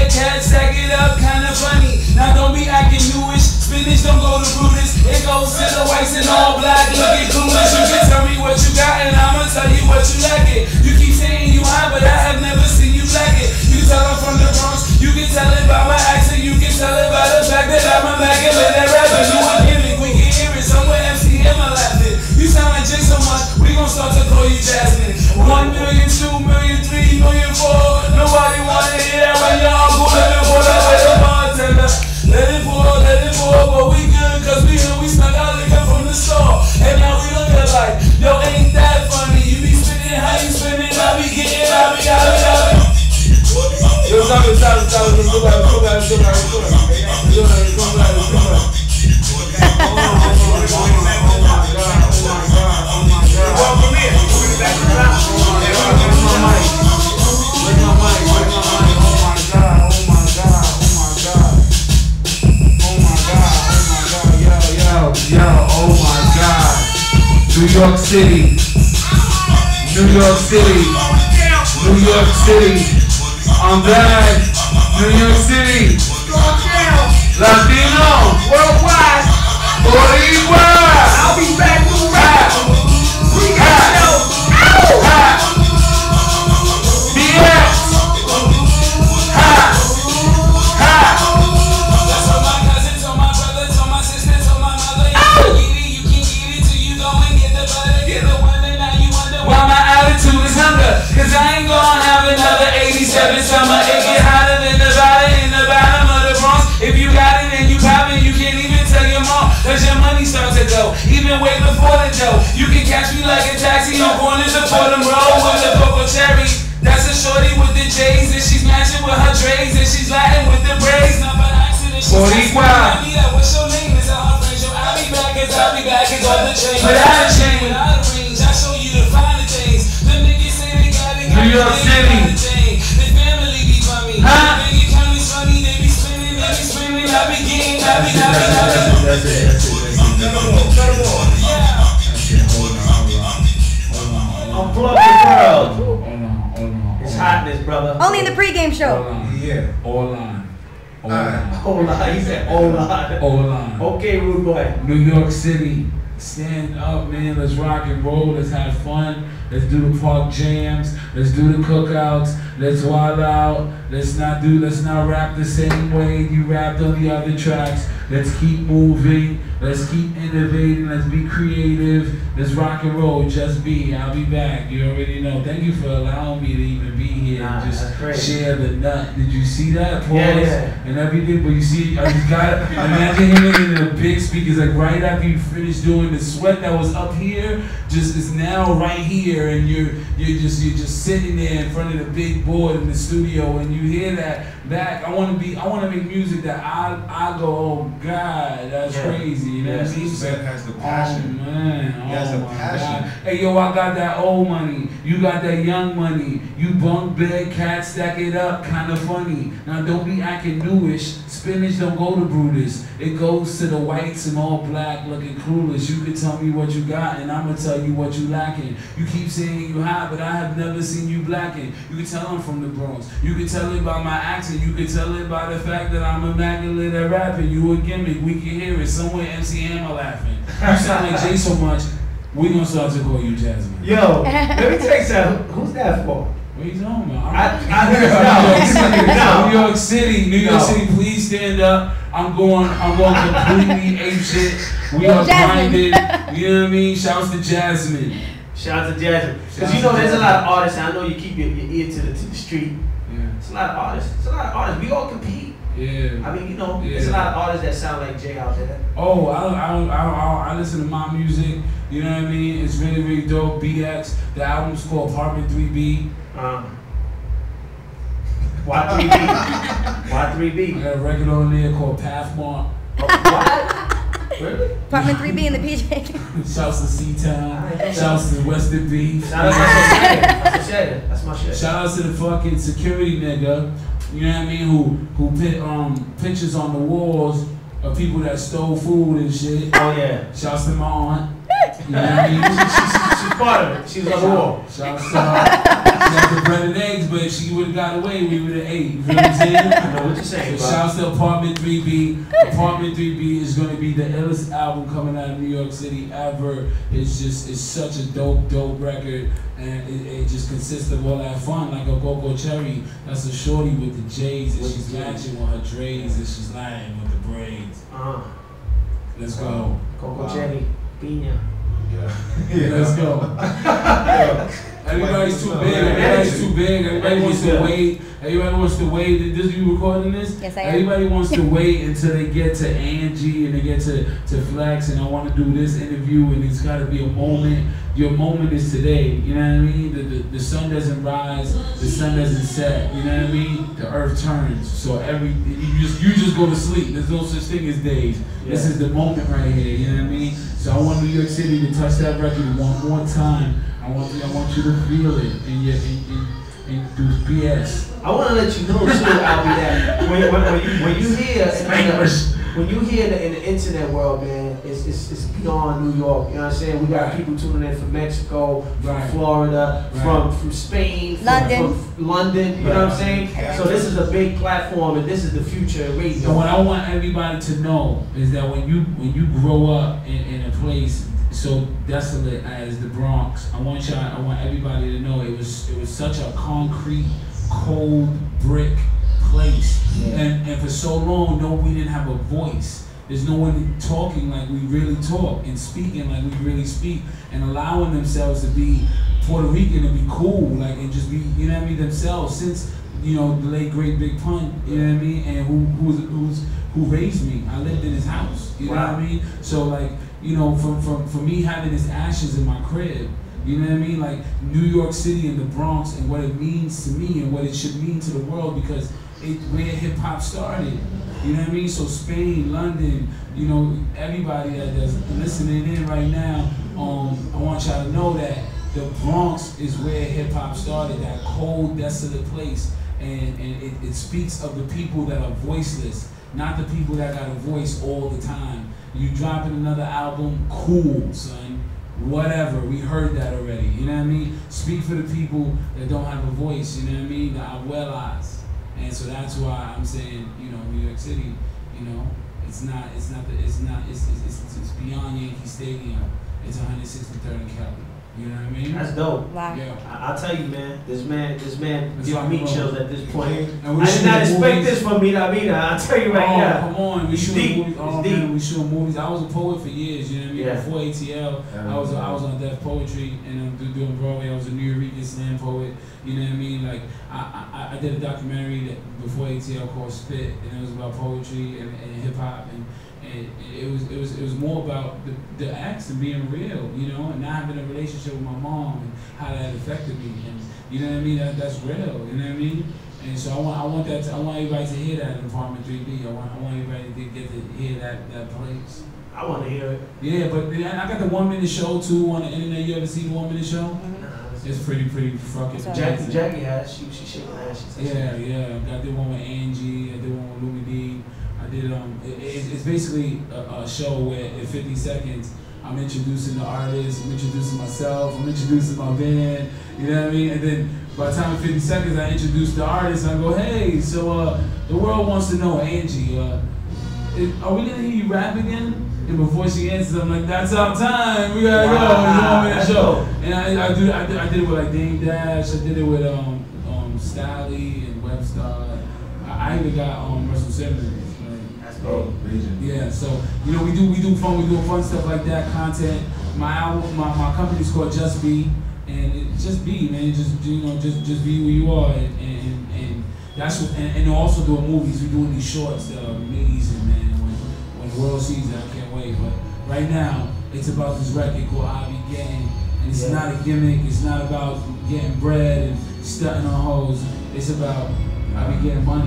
bed, cat, stack it up, kinda funny. Now don't be acting newish, spinach don't go to Brutus. It goes to the whites and all black, looking clueless. You can tell me what you got and I'ma tell you what you like it. You keep saying you high, but I have never seen you black it. You tell I'm from the Bronx, you can tell it by my accent, you can tell it by the fact that I'm immaculate at rapping. You a gimmick, we can hear it somewhere MCM laughing. You sound like Jay so much, we gon' start to call you Jasmine. 1 million, 2 million, 3 million, 4. Nobody wanna hear that when your uncle living for the little bartender. Let it pour, but we good cause we here, we snuck out liquor from the store. And now we look at like, yo, ain't that funny? You be spinning, how you spinning? I be getting, I be. Yo, stop it, let's go back. New York City, I'm back, New York City, Latino, worldwide, Boricua, I'll be back, we got no, BX, that's all my cousins, all my brothers, all my sisters, all my mother, you can get it till you go and get the butter, get the one and now you wonder why my attitude is hunger, cause I ain't gonna have another 87 summer, it get hotter than Nevada in the bottom of the Bronx. If you got it and you poppin', you can't even tell your mom, cause your money starts to go, even way before the dough. You can catch me like a taxi on corners of Fordham Road with a Coco Cherry. That's a shorty with the J's and she's matching with her trays and she's Latin with the braids. Not by accident, she's Boricua. What's your name? Is our friend? I'll be back, cause I'll be back, cause all the chain. Without a chain, without a range, I show you the finer things. The niggas say they got it, New York City. The family be funny. Big county's funny, they be spinning, I be getting, That's it. Unplug the world. Hold on. It's hotness, brother. Only in the pregame show. Yeah. Hold on. He said hold on. Okay, rude boy. New York City. Stand up, man. Let's rock and roll. Let's have fun. Let's do the park jams. Let's do the cookouts. Let's wild out. Let's not rap the same way you rapped on the other tracks. Let's keep moving. Let's keep innovating. Let's be creative. Let's rock and roll. Just be. I'll be back. You already know. Thank you for allowing me to even be here and just share the nut. Did you see that? Pause and everything. But you see, I just got it. Imagine him in the big speakers, like right after you finish doing the sweat that was up here, just is now right here, and you're just sitting there in front of the big board in the studio, and you hear that back. I want to make music that I go, oh God, that's crazy. You know what I mean? Ben has the passion. Oh man, he has a passion. God. Hey yo, I got that old money. You got that young money. You bunk bed, cat, stack it up, kinda funny. Now don't be acting newish. Spinach don't go to Brutus. It goes to the whites and all black, looking clueless. You can tell me what you got, and I'ma tell you what you lacking. You keep saying you high, but I have never seen you blacking. You can tell I'm from the Bronx. You can tell it by my accent. You can tell it by the fact that I'm immaculate at rapping. You a gimmick. We can hear it. Somewhere MCM are laughing. You sound like Jay so much, we gonna start to call you Jasmine. Yo, let me tell you something. Who's that for? What are you talking about? I New York City, please stand up. I'm going completely ape shit. We are grinding. You know what I mean? Shouts to Jasmine. Shout out to Jasmine. Because you know there's a lot of artists, and I know you keep your ear to the street. Yeah. It's a lot of artists. We all compete. Yeah. I mean, you know, there's a lot of artists that sound like Jay out there. Oh, I listen to my music. You know what I mean? It's really, really dope. BX. The album's called Apartment 3B. Why 3B? Why 3B? I got a record on there called Pathmark. Oh, what? Really? Apartment 3B in the PJ. Shouts to C-Town. Shouts to Western B. Shout out to That's my shit. Shout out to the fucking security nigga. You know what I mean? Who put pictures on the walls of people that stole food and shit. Oh yeah. Shouts to my aunt. You know what I mean? She's part of it. She was on the wall. Shouts to her. got the bread and eggs, but if she would have got away, we would have ate. You feel what I'm saying? I know what you're saying, So shouts to Apartment 3B. Apartment 3B is going to be the illest album coming out of New York City ever. It's such a dope record, and it just consists of all that fun, like a Coco Cherry. That's a shorty with the J's, and she's matching with her dreads, and she's lying with the braids. Let's go. Coco Cherry, Pina. Yeah, let's go. Everybody's too big. Everybody's too big. Everybody wants to wait. Everybody wants to wait. This you recording this? Yes, I am. Everybody wants to wait until they get to Angie and they get to Flex, and I want to do this interview, and it's got to be a moment. Your moment is today. You know what I mean? The sun doesn't rise. The sun doesn't set. You know what I mean? The earth turns. So you just go to sleep. There's no such thing as days. Yeah. This is the moment right here. You know what I mean? So I want New York City to touch that record one more time. I want you to feel it and do BS. I want to let you know too, Albe, that when you hear when you hear in the internet world, man, it's beyond New York. You know what I'm saying? We got people tuning in from Mexico, from Florida, from Spain, from London. You know what I'm saying? So this is a big platform, and this is the future of radio. So what I want everybody to know is that when you grow up in a place so desolate as the Bronx, I want everybody to know it was such a concrete, cold brick place, and for so long, we didn't have a voice. There's no one talking like we really talk and speaking like we really speak, and allowing themselves to be Puerto Rican and be cool, like, and just be, you know what I mean, themselves. Since, you know, the late great Big Pun, you know what I mean, and who raised me. I lived in his house, you know what I mean. So like, you know, for me having his ashes in my crib, you know what I mean? Like New York City and the Bronx and what it means to me and what it should mean to the world, because where hip hop started. You know what I mean? So Spain, London, you know, everybody that's listening in right now, I want y'all to know that the Bronx is where hip hop started, that cold, desolate place. And it speaks of the people that are voiceless, not the people that got a voice all the time. You dropping another album, cool, son. Whatever, we heard that already, you know what I mean? Speak for the people that don't have a voice, you know what I mean? The abuelas. And so that's why I'm saying, you know, New York City, you know, it's beyond Yankee Stadium. It's 163rd and Kelly. You know what I mean? That's dope. Wow. Yeah. I'll tell you, man. This man giving me chills at this point. And I did not expect this from Mira Vida. I'll tell you right now. Come on, we shoot movies. Oh man, we shoot movies. I was a poet for years. You know what I mean? Yeah. Before ATL, I was on Def Poetry and I'm doing Broadway. I was a New York slam poet. You know what I mean? Like I did a documentary that before ATL called Spit, and it was about poetry and hip hop, and it was more about the acts and being real, you know, and not having a relationship with my mom and how that affected me, and you know what I mean. That's real, you know what I mean. And so I want everybody to hear that in Apartment 3B. I want everybody to get to hear that place. I want to hear it. Yeah, but I got the 1 minute show too on the internet. You ever see the 1 minute show? Mm-hmm. It's pretty fucking amazing. Jackie has. She shaking her ass. Yeah. I did one with Angie. I did one with Louis D. I did it's basically a show where in 50 seconds I'm introducing the artist, I'm introducing myself, I'm introducing my band, you know what I mean? And then by the time in 50 seconds I introduce the artist, I go, hey, so the world wants to know, Angie, are we gonna hear you rap again? And before she answers, I'm like, that's our time, we gotta go, it's a 1 minute show. And I did it with like Dame Dash, I did it with Stally and Webstar. I even got Russell Simmons. Oh, yeah, so you know we do fun stuff like that, content. My album, my company's called Just Be, and just be, man, just be who you are, and that's what, and also doing movies. We're doing these shorts that are amazing, man. When the world sees it, I can't wait. But right now, it's about this record called I Be Getting, and it's not a gimmick. It's not about getting bread and stunting on hoes. It's about I be getting money.